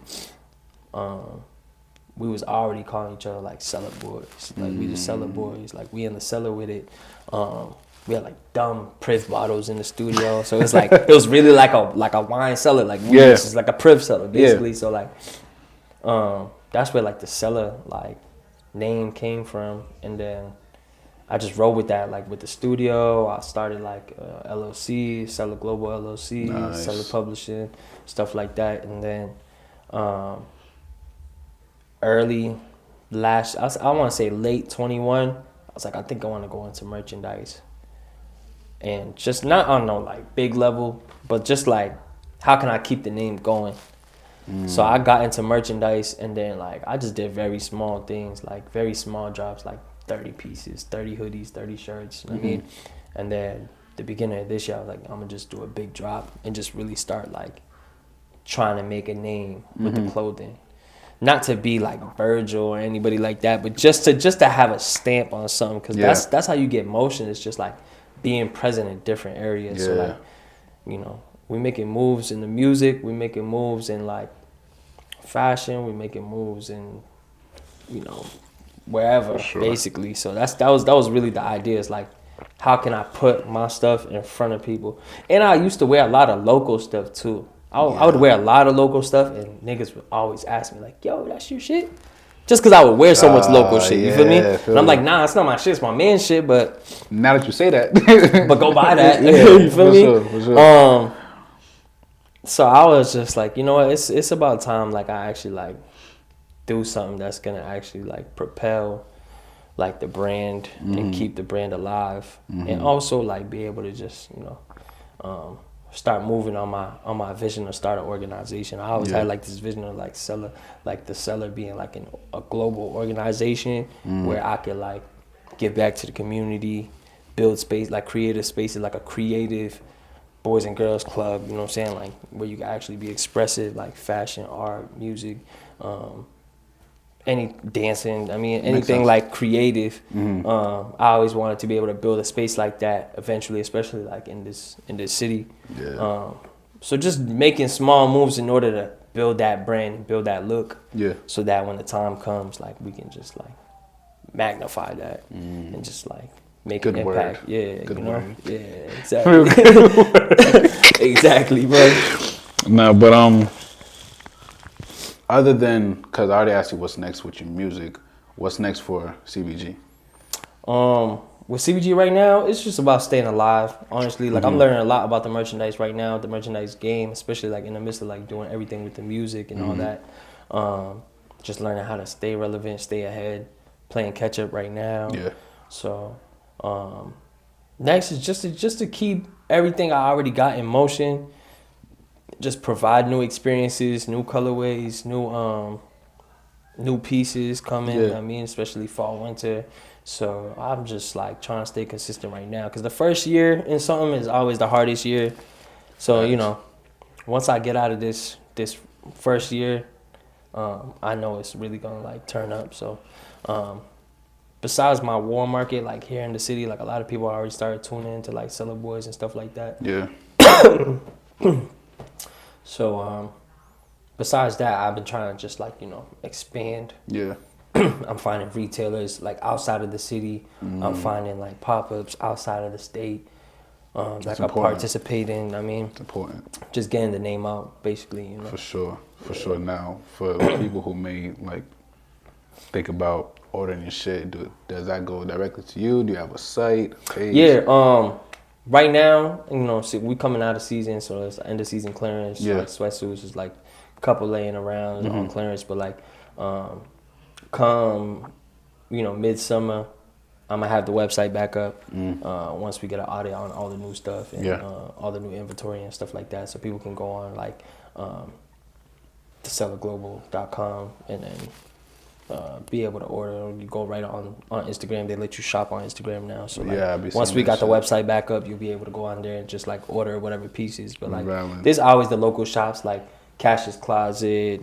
we was already calling each other like cellar boys. Like we the cellar boys. Like we in the cellar with it. We had like dumb Priv bottles in the studio, so it's like it was really like a wine cellar. Like it's just like a Priv cellar basically. So like, that's where like the cellar like name came from, and then I just rolled with that. Like with the studio, I started like LLC, Cellar Global LLC, nice. Cellar Publishing, stuff like that. And then I want to say late 21, I was like, I think I want to go into merchandise. And just not on no like big level, but just like, how can I keep the name going? So I got into merchandise, and then like I just did very small things, like very small drops, like 30 pieces, 30 hoodies, 30 shirts, you know what I mean? And then the beginning of this year, I was like, I'm gonna just do a big drop and just really start like trying to make a name with the clothing. Not to be like Virgil or anybody like that, but just to have a stamp on something, because that's how you get motion. It's just like being present in different areas. So like, you know, we making moves in the music, we making moves in like fashion, we making moves in, you know, wherever, basically. So that was really the idea. Is like, how can I put my stuff in front of people? And I used to wear a lot of local stuff too. I would wear a lot of local stuff, and niggas would always ask me like, yo, that's your shit? Just because I would wear so much local shit, you feel me? And I'm like, nah, it's not my shit, it's my man's shit, but... Now that you say that. But go buy that, you feel me? For sure. So I was just like, you know what, it's about time like I actually like do something that's gonna actually like propel like the brand and keep the brand alive, and also like be able to just, you know, start moving on my vision to start an organization. I always had like this vision of like cellar, like the cellar being like a global organization where I could like give back to the community, build space, like creative spaces, like a creative boys and girls club, you know what I'm saying? Like where you can actually be expressive, like fashion, art, music, any dancing, I mean, anything like creative. I always wanted to be able to build a space like that eventually, especially like in this city. So just making small moves in order to build that brand and build that look. So that when the time comes, like we can just like magnify that and just like make an impact. Good word. Yeah, exactly. Exactly, bro. No, but other than, because I already asked you what's next with your music, what's next for CBG? With CBG right now, it's just about staying alive, honestly. Like I'm learning a lot about the merchandise right now, the merchandise game, especially like in the midst of like doing everything with the music and all that. Just learning how to stay relevant, stay ahead, playing catch up right now. So next is just to keep everything I already got in motion. Just provide new experiences, new colorways, new pieces coming. I mean, especially fall, winter. So I'm just like trying to stay consistent right now, because the first year in something is always the hardest year. So you know, once I get out of this first year, I know it's really gonna like turn up. So besides my warm market, like here in the city, like a lot of people already started tuning into like Cellar Boys and stuff like that. Yeah. So besides that, I've been trying to just like, expand. Yeah. I'm finding retailers like outside of the city. I'm finding like pop-ups outside of the state. Like I participate in. I mean, it's important. Just getting the name out, basically. For sure. Now, for people who may like think about ordering your shit, does that go directly to you? Do you have a site, page? Yeah. Right now, we coming out of season, so it's end of season clearance. Yeah. So like sweatsuits is like a couple laying around on clearance, but like come midsummer, I'm gonna have the website back up once we get an audit on all the new stuff and all the new inventory and stuff like that, so people can go on like thesellerglobal.com and then be able to order. You go right on Instagram. They let you shop on Instagram now. So like, once we got the website back up, you'll be able to go on there and just like order whatever pieces. But like there's always the local shops like Cash's Closet,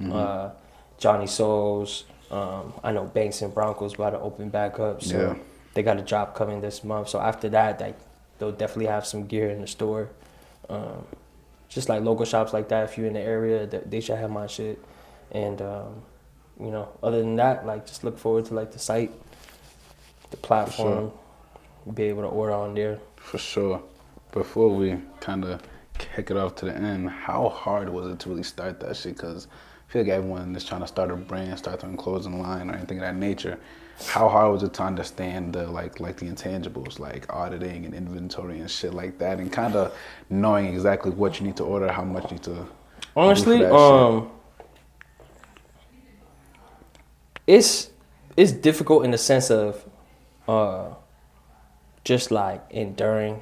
Johnny Souls. I know Banks and Broncos about to open back up. So they got a drop coming this month. So after that, like they'll definitely have some gear in the store. Just like local shops like that, if you're in the area, they should have my shit. And other than that, like just look forward to like the site, the platform, be able to order on there. For sure. Before we kind of kick it off to the end, how hard was it to really start that shit? Because I feel like everyone is trying to start a brand, start their own clothing line or anything of that nature. How hard was it to understand the like the intangibles, like auditing and inventory and shit like that, and kind of knowing exactly what you need to order, how much you need to honestly, it's difficult in the sense of just like enduring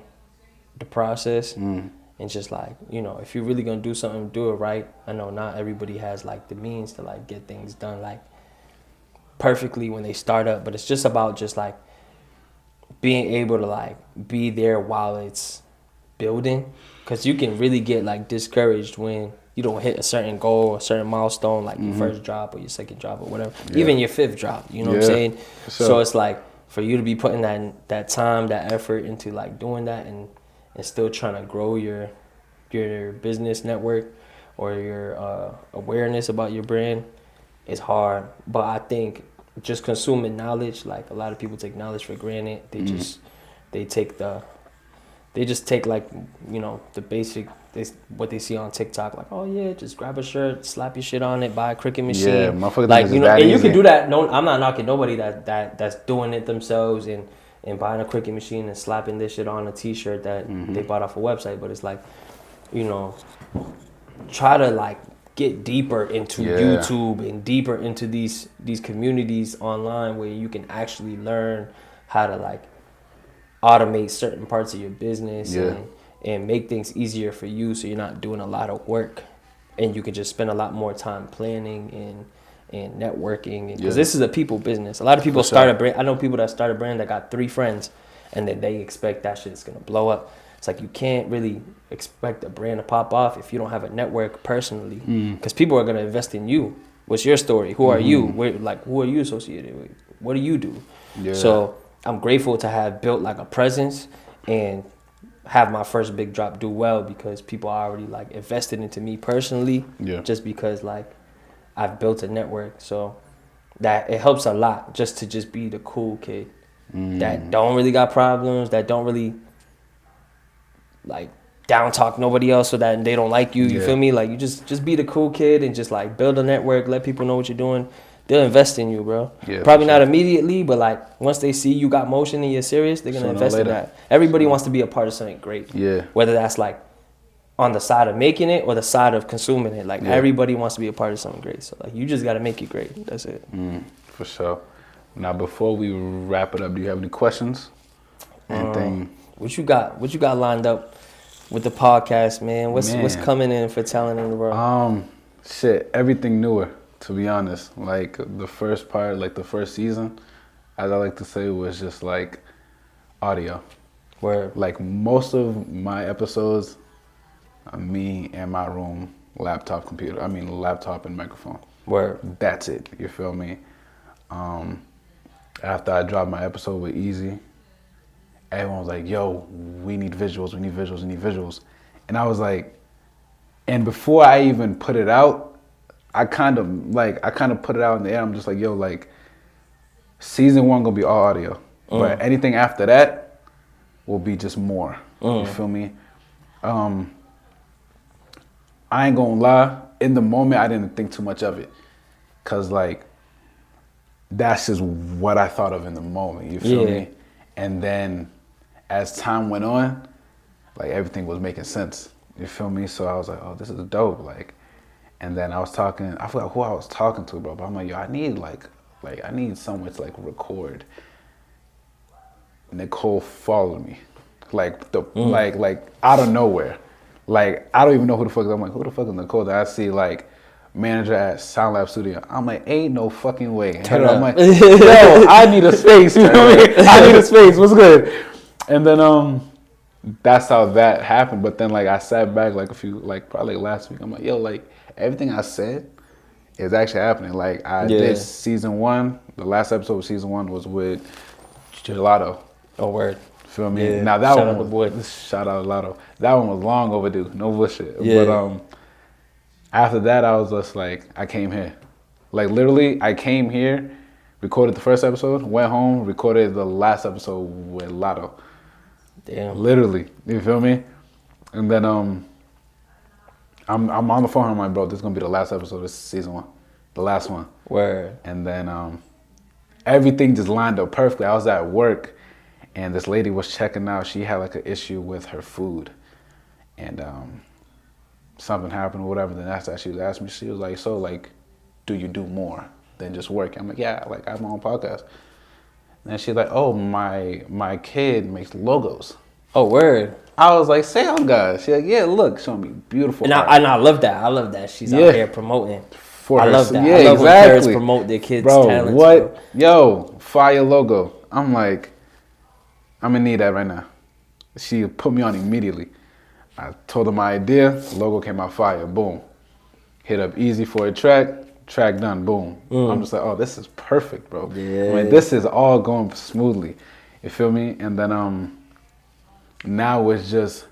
the process and just like, if you're really gonna do something, do it right. I know not everybody has like the means to like get things done like perfectly when they start up, but it's just about just like being able to like be there while it's building, because you can really get like discouraged when you don't hit a certain goal, a certain milestone, like your first drop or your second drop or whatever, even your fifth drop, you know what I'm saying? So it's like for you to be putting that time, that effort into like doing that and still trying to grow your business network or your awareness about your brand is hard. But I think just consuming knowledge, like a lot of people take knowledge for granted. They just take like, the basic, what they see on TikTok, like, oh yeah, just grab a shirt, slap your shit on it, buy a Cricut machine. Yeah, motherfucker. Like, and you can do that. No, I'm not knocking nobody that's doing it themselves and buying a Cricut machine and slapping this shit on a t-shirt that they bought off a website. But it's like, try to like get deeper into YouTube and deeper into these communities online where you can actually learn how to like automate certain parts of your business and make things easier for you, so you're not doing a lot of work and you can just spend a lot more time planning and networking, because this is a people business. A lot of people start a brand. I know people that start a brand that got 3 friends and then they expect that shit's gonna blow up. It's like you can't really expect a brand to pop off if you don't have a network personally, because people are gonna invest in you. What's your story? Who are you? Who are you associated with? What do you do? So I'm grateful to have built like a presence and have my first big drop do well, because people are already like invested into me personally, just because like I've built a network. So that it helps a lot just to just be the cool kid that don't really got problems, that don't really like down talk nobody else so that they don't like you. You feel me? Like you just be the cool kid and just like build a network, let people know what you're doing. They'll invest in you, bro. Probably not immediately, but like once they see you got motion and you're serious, they're gonna invest in that. Everybody wants to be a part of something great. Whether that's like on the side of making it or the side of consuming it. Like everybody wants to be a part of something great. So like you just gotta make it great. That's it. For sure. Now before we wrap it up, do you have any questions? Anything? What you got lined up with the podcast, man? What's coming in for Talent in the World? Everything newer, to be honest. Like the first part, like the first season, as I like to say, was just like audio. Where like most of my episodes, me and my room, laptop and microphone. Where that's it. You feel me? after I dropped my episode with Easy, everyone was like, yo, we need visuals, we need visuals, we need visuals. And I was like, and before I even put it out, I kind of put it out in the air. I'm just like, yo, like, season 1 gonna be all audio. But anything after that will be just more. You feel me? I ain't gonna lie, in the moment I didn't think too much of it. Cause like, that's just what I thought of in the moment, you feel me? And then as time went on, like everything was making sense, you feel me? So I was like, oh, this is dope, like, and then I forgot who I was talking to, bro, but I'm like, yo, I need I need somewhere to like record. Nicole followed me, like like out of nowhere. Like, I don't even know who the fuck. I'm like, who the fuck is Nicole? Then I see like manager at Sound Lab Studio. I'm like, ain't no fucking way. I'm like, yo, I need a space. You know what I mean? I need a space. What's good? And then that's how that happened. But then like I sat back probably last week. I'm like, yo, like everything I said is actually happening. Like I did season 1. The last episode of season 1 was with Gelato. Oh, word. Feel me? Yeah. Now that Shout one out to boy. Shout out Lotto. That one was long overdue. No bullshit. Yeah. But after that, I was just like, I came here. Like literally, I came here, recorded the first episode, went home, recorded the last episode with Lotto. Damn. Literally, you feel me? And then I'm on the phone. I'm like, bro, this is gonna be the last episode of season 1, the last one. Word. And then everything just lined up perfectly. I was at work. And this lady was checking out. She had like an issue with her food, and something happened or whatever. Then after that, she was asking me. She was like, "So, like, do you do more than just work?" I'm like, "Yeah, like I have my own podcast." And she's like, "Oh, my kid makes logos." Oh, word. I was like, "Say on God." She's like, "Yeah, look, show me beautiful." And art. I love that. I love that she's out here promoting. I love that. Yeah, I love exactly. when parents promote their kids' talents. What? Bro. Yo, fire logo. I'm like, I'm gonna need that right now. She put me on immediately. I told her my idea, logo came out fire, boom. Hit up Easy for a track done, boom. I'm just like, oh, this is perfect, bro. Yeah. I mean, this is all going smoothly. You feel me? And then now it's just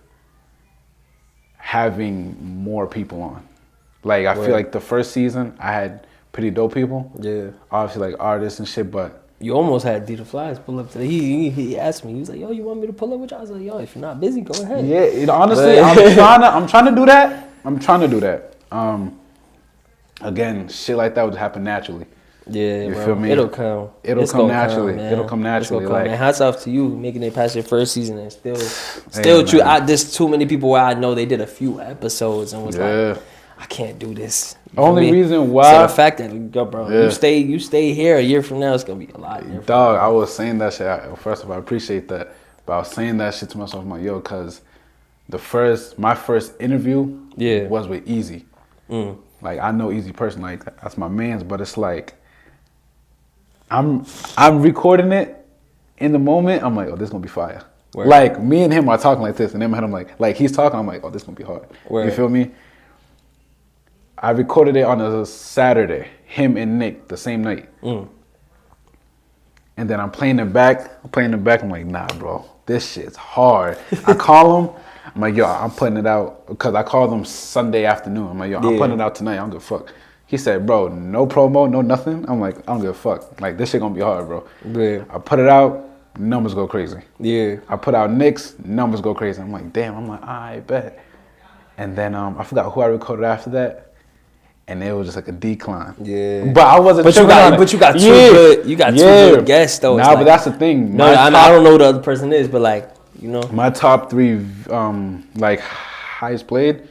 having more people on. Like I feel like the first season I had pretty dope people. Yeah. Obviously like artists and shit, but you almost had DTheFlyest pull up today. He asked me. He was like, "Yo, you want me to pull up with you?" I was like, "Yo, if you're not busy, go ahead." Yeah, honestly, I'm trying to do that. I'm trying to do that. Again, shit like that would happen naturally. Yeah, you bro. feel me? It'll come. It'll come naturally. It'll come naturally. Like, man, hats off to you making it past your first season and still true. There's too many people where I know they did a few episodes and was like, I can't do this. Only reason why. So the fact that, bro, you stay here a year from now, it's gonna be a lot different. Dog, I was saying that shit. First of all, I appreciate that, but I was saying that shit to myself. I'm like, yo, cause my first interview was with Easy. Like I know Easy person, like that's my man's, but it's like I'm recording it in the moment. I'm like, oh, this is gonna be fire. Word. Like me and him are talking like this, and in my head I'm like he's talking. I'm like, oh, this is gonna be hard. Word. You feel me? I recorded it on a Saturday, him and Nick, the same night. And then I'm playing it back. I'm like, nah, bro, this shit's hard. I call him. I'm like, yo, I'm putting it out. Because I called him Sunday afternoon. I'm like, yo, I'm putting it out tonight. I don't give a fuck. He said, bro, no promo, no nothing. I'm like, I don't give a fuck. Like, this shit gonna be hard, bro. Yeah. I put it out, numbers go crazy. Yeah. I put out Nick's, numbers go crazy. I'm like, damn. I'm like, I bet. And then I forgot who I recorded after that. And it was just like a decline. Yeah. But I wasn't. But you got two good guests though. Nah, but that's the thing. No, I don't know who the other person is, but like, you know. My top 3 like highest played,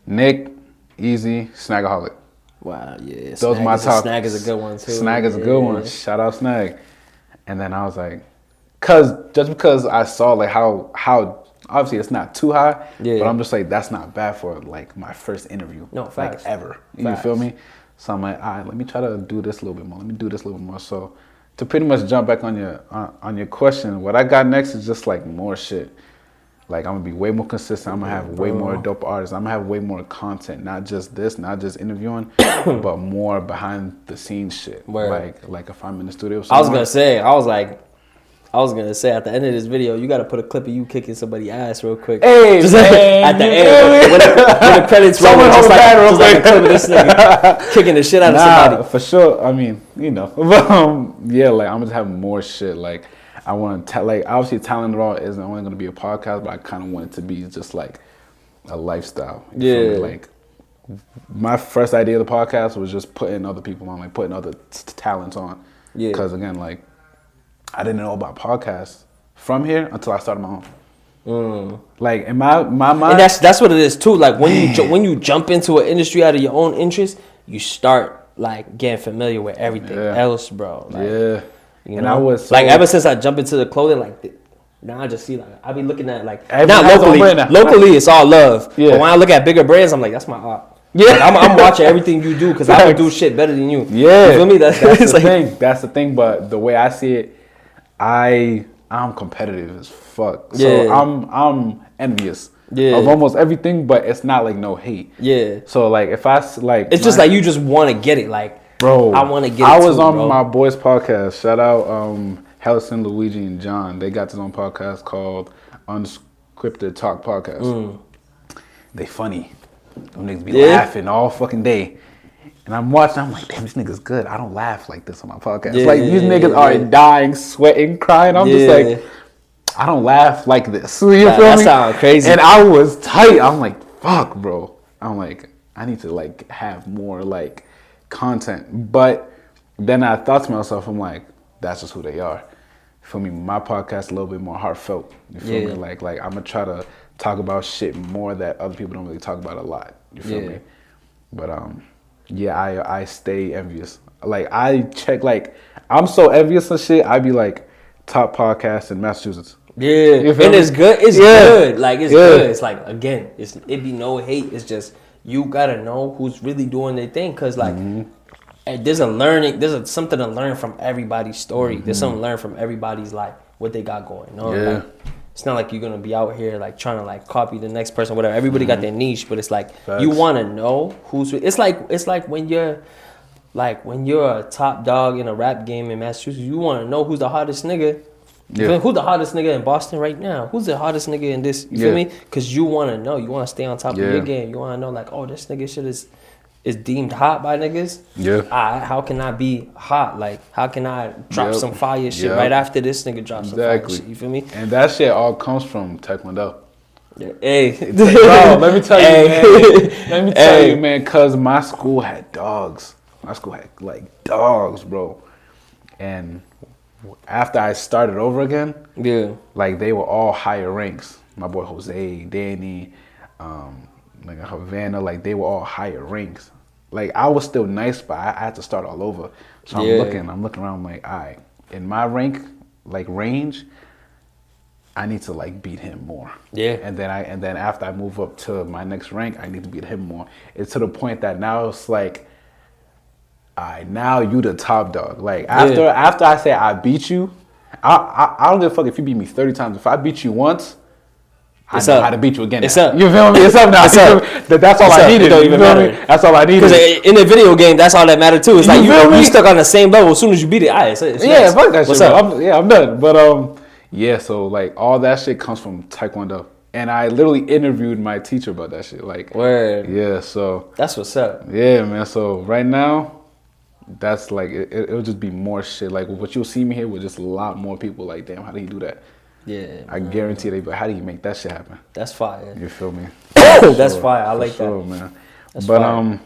Nick, Easy, Snagaholic. Wow, yeah. Those are my top. Snag is a good one too. Snag is a good one. Shout out Snag. And then I was like, because I saw like how obviously it's not too high, but I'm just like, that's not bad for like my first interview. No, facts. Like ever. You feel me? So I'm like, all right, let me try to do this a little bit more. So to pretty much jump back on your question, what I got next is just like more shit. Like, I'm gonna be way more consistent. I'm gonna have way more dope artists. I'm gonna have way more content, not just interviewing, but more behind the scenes shit. Word. Like if I'm in the studio. I was gonna say at the end of this video, you gotta put a clip of you kicking somebody's ass real quick. Hey, just man, at the end, when the credits roll, just like a clip of this nigga kicking the shit out of somebody. For sure. I mean, you know, yeah, like I'm just having more shit. Like I want to like obviously Talent Raw isn't only gonna be a podcast, but I kind of want it to be just like a lifestyle. You feel me? Like my first idea of the podcast was just putting other people on, like putting other talents on. Yeah. Because again, like I didn't know about podcasts from here until I started my own. Like in my mind, and that's what it is too. Like when you jump into an industry out of your own interest, you start like getting familiar with everything else, bro. Like, you know? And I was so, like ever since I jumped into the clothing, like now I just see like I be looking at like not locally it's all love. Yeah. But when I look at bigger brands, I'm like that's my art. Yeah, like, I'm watching everything you do because I would do shit better than you. Yeah, you feel me? That's the like, thing. That's the thing. But the way I see it, I'm competitive as fuck. So I'm envious of almost everything, but it's not like no hate. Yeah. So like if I like, it's just like you just want to get it, like bro. I want to get it. I was on my boys' podcast. Shout out Hellison, Luigi, and John. They got this own podcast called Unscripted Talk Podcast. They funny. Them niggas be laughing all fucking day. And I'm watching, I'm like, damn, this nigga's good. I don't laugh like this on my podcast. These niggas are dying, sweating, crying. I'm just like, I don't laugh like this. You feel me? That sounds crazy. And I was tight. I'm like, fuck, bro. I'm like, I need to like have more like content. But then I thought to myself, I'm like, that's just who they are. You feel me? My podcast a little bit more heartfelt. You feel me? Like I'm gonna try to talk about shit more that other people don't really talk about a lot. You feel me? But I stay envious. Like I check, like I'm so envious of shit. I be like top podcast in Massachusetts. Yeah, and it's good. It's good. Like it's good. It's like again, it be no hate. It's just you gotta know who's really doing their thing. Cause like there's something to learn from everybody's story. There's something to learn from everybody's like what they got going on. Like, it's not like you're gonna be out here like trying to like copy the next person, whatever. Everybody got their niche, but it's like you want to know who's. It's like when you're a top dog in a rap game in Massachusetts, you want to know who's the hottest nigga. Who's the hottest nigga in Boston right now? Who's the hottest nigga in this? You feel me? Because you want to know. You want to stay on top of your game. You want to know like, oh, this nigga shit is deemed hot by niggas. How can I be hot? Like, how can I drop some fire shit right after this nigga drops some fire shit? You feel me? And that shit all comes from Taekwondo. Hey, bro, let me tell you, man. Let me tell you, man. Cause my school had dogs. My school had like dogs, bro. And after I started over again, like they were all higher ranks. My boy Jose, Danny, like Havana, like they were all higher ranks. Like I was still nice, but I had to start all over. So I'm looking around, I'm like, all right, in my rank, like range, I need to like beat him more. Yeah. And then after I move up to my next rank, I need to beat him more. It's to the point that now it's like, all right, now you the top dog. Like after I say I beat you, I don't give a fuck if you beat me 30 times. If I beat you once, I know how to beat you again. It's up. You feel me? It's up now. That's all I needed. It don't even matter. That's all I needed. Because in a video game, that's all that mattered too. It's like you stuck on the same level as soon as you beat it. Yeah, fuck that shit. I'm done. But so like all that shit comes from Taekwondo. And I literally interviewed my teacher about that shit. Like, word. Yeah, so that's what's up. Yeah, man. So right now, that's like it'll just be more shit. Like what you'll see me here with just a lot more people. Like, damn, how do you do that? Yeah, I guarantee they. But how do you make that shit happen? That's fire. You feel me? That's fire. I like that, man. That's fire.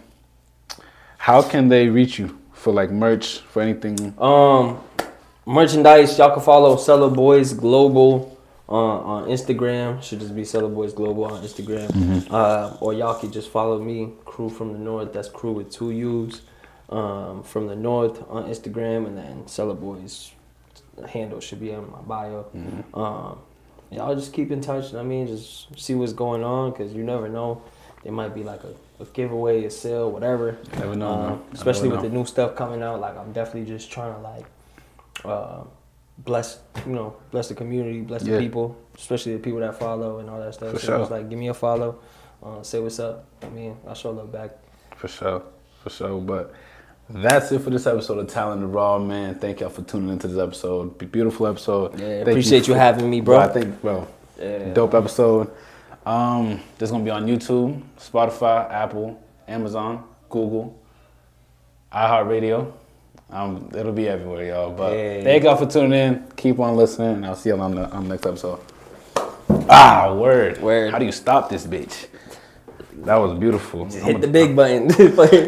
How can they reach you for like merch, for anything? Merchandise. Y'all can follow Cellar Boys Global on Instagram. Should just be Cellar Boys Global on Instagram. Or y'all can just follow me, Cruu from the North. That's Cruu with 2 U's. From the North on Instagram, and then Cellar Boys handle should be on my bio. Y'all just keep in touch. I mean, just see what's going on, because you never know. There might be like a giveaway, a sale, whatever. Never know, especially with the new stuff coming out. Like I'm definitely just trying to like bless bless the community, bless the people, especially the people that follow and all that stuff. For so sure. it's like, give me a follow, say what's up. I mean, I'll show love back. For sure. But that's it for this episode of Talented Raw, man. Thank y'all for tuning into this episode. Beautiful episode. Yeah, appreciate you having me, bro. I think, dope episode. This gonna be on YouTube, Spotify, Apple, Amazon, Google, iHeartRadio. It'll be everywhere, y'all. But thank y'all for tuning in. Keep on listening, and I'll see y'all on the next episode. Word. How do you stop this bitch? That was beautiful. Just hit the big button.